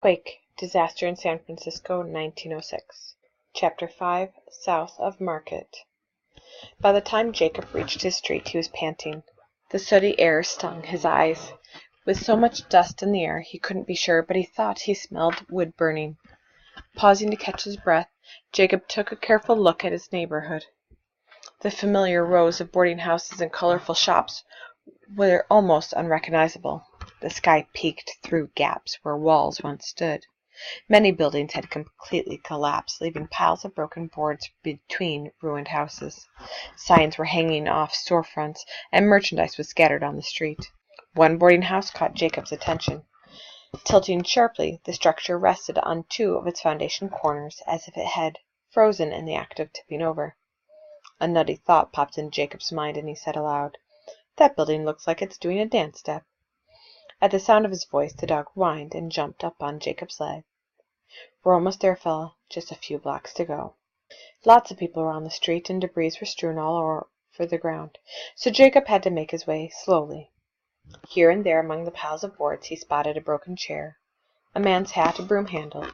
Quake, Disaster in San Francisco, 1906. Chapter 5, South of Market. By the time Jacob reached his street, he was panting. The sooty air stung his eyes. With so much dust in the air, he couldn't be sure, but he thought he smelled wood burning. Pausing to catch his breath, Jacob took a careful look at his neighborhood. The familiar rows of boarding houses and colorful shops were almost unrecognizable. The sky peeked through gaps where walls once stood. Many buildings had completely collapsed, leaving piles of broken boards between ruined houses. Signs were hanging off storefronts, and merchandise was scattered on the street. One boarding house caught Jacob's attention. Tilting sharply, the structure rested on two of its foundation corners, as if it had frozen in the act of tipping over. A nutty thought popped into Jacob's mind, and he said aloud, "That building looks like it's doing a dance step." At the sound of his voice, the dog whined and jumped up on Jacob's leg. "We're almost there, fella. Just a few blocks to go." Lots of people were on the street, and debris were strewn all over the ground, so Jacob had to make his way slowly. Here and there among the piles of boards he spotted a broken chair, a man's hat, a broom handle.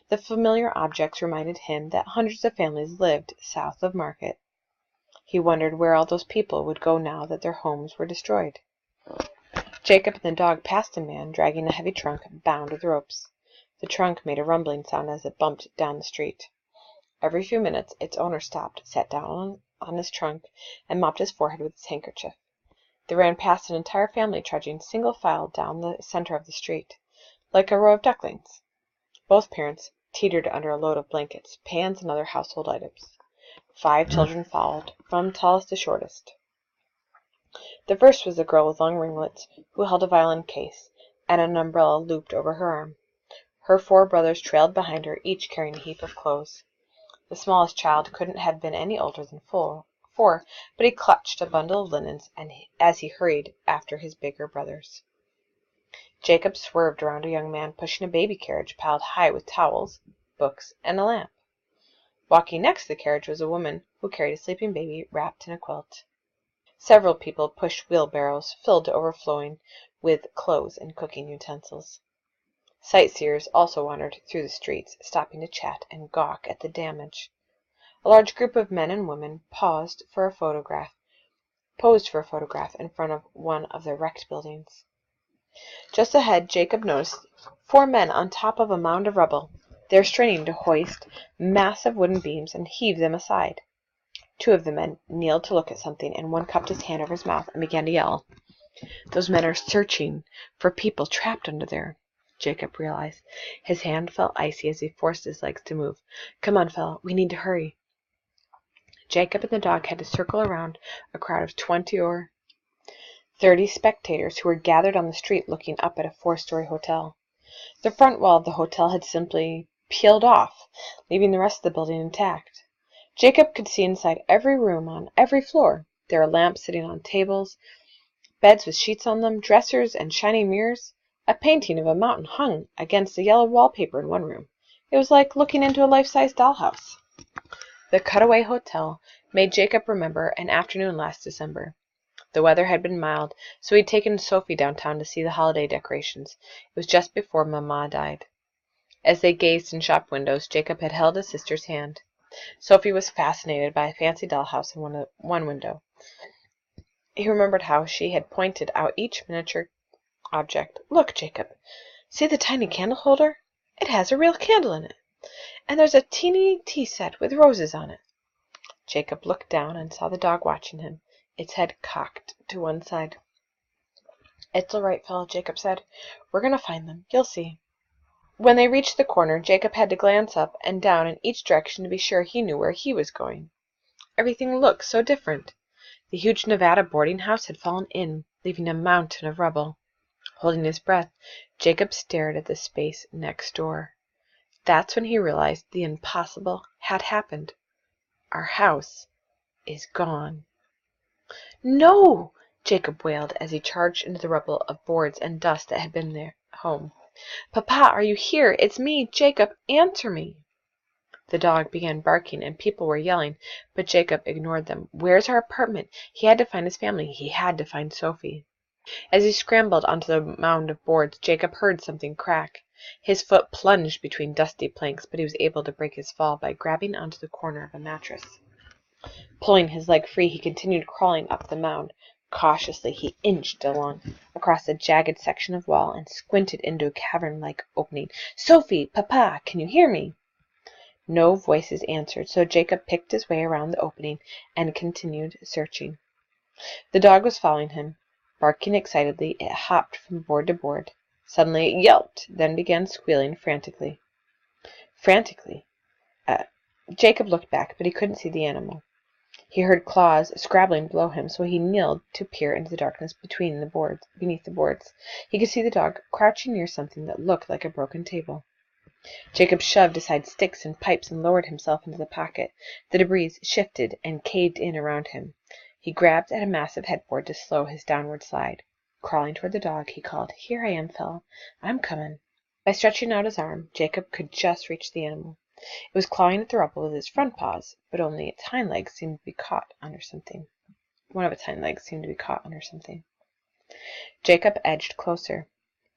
The familiar objects reminded him that hundreds of families lived south of Market. He wondered where all those people would go now that their homes were destroyed. Jacob and the dog passed a man dragging a heavy trunk bound with ropes. The trunk made a rumbling sound as it bumped down the street. Every few minutes its owner stopped, sat down on his trunk, and mopped his forehead with his handkerchief. They ran past an entire family trudging single file down the center of the street, like a row of ducklings. Both parents teetered under a load of blankets, pans, and other household items. 5 children followed, from tallest to shortest. The first was a girl with long ringlets, who held a violin case, and an umbrella looped over her arm. Her 4 brothers trailed behind her, each carrying a heap of clothes. The smallest child couldn't have been any older than 4, but he clutched a bundle of linens as he hurried after his bigger brothers. Jacob swerved around a young man pushing a baby carriage piled high with towels, books, and a lamp. Walking next to the carriage was a woman who carried a sleeping baby wrapped in a quilt. Several people pushed wheelbarrows filled to overflowing with clothes and cooking utensils. Sightseers also wandered through the streets, stopping to chat and gawk at the damage. A large group of men and women posed for a photograph in front of one of the wrecked buildings. Just ahead, Jacob noticed 4 men on top of a mound of rubble. They were straining to hoist massive wooden beams and heave them aside. 2 of the men kneeled to look at something, and one cupped his hand over his mouth and began to yell. "Those men are searching for people trapped under there," Jacob realized. His hand felt icy as he forced his legs to move. "Come on, fella, we need to hurry." Jacob and the dog had to circle around a crowd of 20 or 30 spectators who were gathered on the street looking up at a 4-story hotel. The front wall of the hotel had simply peeled off, leaving the rest of the building intact. Jacob could see inside every room on every floor. There were lamps sitting on tables, beds with sheets on them, dressers and shining mirrors. A painting of a mountain hung against the yellow wallpaper in one room. It was like looking into a life-size dollhouse. The cutaway hotel made Jacob remember an afternoon last December. The weather had been mild, so he'd taken Sophie downtown to see the holiday decorations. It was just before Mamma died. As they gazed in shop windows, Jacob had held his sister's hand. Sophie was fascinated by a fancy dollhouse in one window. He remembered how she had pointed out each miniature object. "Look, Jacob. See the tiny candle holder? It has a real candle in it. And there's a teeny tea set with roses on it." Jacob looked down and saw the dog watching him, its head cocked to one side. "It's all right, fella," Jacob said. "We're going to find them. You'll see." When they reached the corner, Jacob had to glance up and down in each direction to be sure he knew where he was going. Everything looked so different. The huge Nevada boarding house had fallen in, leaving a mountain of rubble. Holding his breath, Jacob stared at the space next door. That's when he realized the impossible had happened. Our house is gone. "No!" Jacob wailed as he charged into the rubble of boards and dust that had been their home. "Papa, are you here? It's me, Jacob. Answer me." The dog began barking, and people were yelling, but Jacob ignored them. Where's our apartment? He had to find his family. He had to find Sophie. As he scrambled onto the mound of boards, Jacob heard something crack. His foot plunged between dusty planks, but he was able to break his fall by grabbing onto the corner of a mattress. Pulling his leg free, he continued crawling up the mound. Cautiously he inched along across a jagged section of wall and squinted into a cavern-like opening. "Sophie! Papa! Can you hear me?" No voices answered, so Jacob picked his way around the opening and continued searching. The dog was following him. Barking excitedly, it hopped from board to board. Suddenly it yelped, then began squealing frantically. Jacob looked back, but he couldn't see the animal. He heard claws scrabbling below him, so he kneeled to peer into the darkness beneath the boards. He could see the dog crouching near something that looked like a broken table. Jacob shoved aside sticks and pipes and lowered himself into the pocket. The debris shifted and caved in around him. He grabbed at a massive headboard to slow his downward slide. Crawling toward the dog, he called, "Here I am, Phil. I'm coming." By stretching out his arm, Jacob could just reach the animal. It was clawing at the rubble with its front paws, but only its hind legs seemed to be caught under something. One of its hind legs seemed to be caught under something. Jacob edged closer.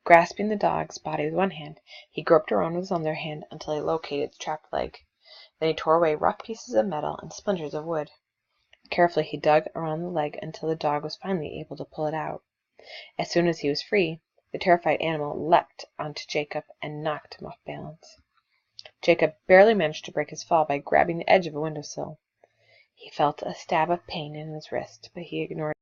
Grasping the dog's body with one hand, he groped around with his other hand until he located its trapped leg. Then he tore away rough pieces of metal and splinters of wood. Carefully he dug around the leg until the dog was finally able to pull it out. As soon as he was free, the terrified animal leapt onto Jacob and knocked him off balance. Jacob barely managed to break his fall by grabbing the edge of a windowsill. He felt a stab of pain in his wrist, but he ignored it.